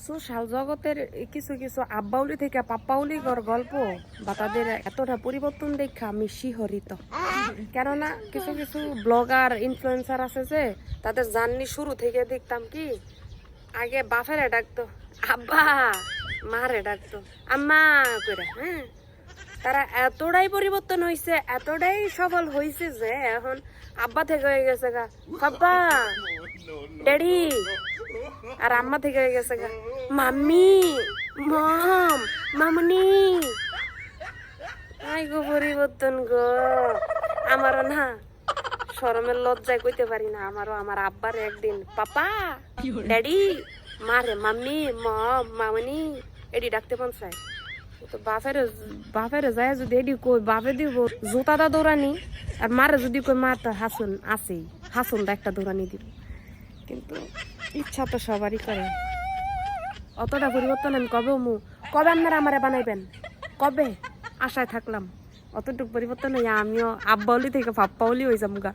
Social জগতের কিছু কিছু আব্বাউলি থেকে পাপ্পাউলিগর গল্প বা তাদের এতটা পরিবর্তন দেখে আমি শিহরিত। কেননা কিছু কিছু ব্লগার ইনফ্লুয়েন্সার আছে যে তাদের জার্নি শুরু থেকে দেখতাম কি আগে বাফেরে ডাকতো আব্বা, মারে ডাকতো আম্মা করে। হ্যাঁ, তারা এতটাই পরিবর্তন হয়েছে, এতটাই সফল হয়েছে যে এখন আব্বা থেকে হয়ে গেছে গা পাপ্পা, ড্যাডি, আর আম্মা থেকে হয়ে গেছে গা mummy, mom, Mamuni. I go পরিবর্তন গো। আমারও না শরমের লজ্জায় কইতে পারি না, আমারও আমার আব্বার একদিন পাপা, ড্যাডি, মারে মাম্মি, মম, মামুনি এডি ডাকতে মন চায়। তো বাপেরে যায় যদি এডি কই বাপে দিব জুতাটা দৌড়ানি, আর মারে যদি কই মা তো হাসুন আছেই, হাসুন দা একটা দৌড়ানি দিব। কিন্তু ইচ্ছা তো সবারই করে। অতটা পরিবর্তন আমি কবে আপনারা আমারে বানাইবেন, কবে আশায় থাকলাম। অতটুকু পরিবর্তন হইয়া আমিও আব্বাউলি থেকে পাপ্পাউলি হয়ে যাবো গা।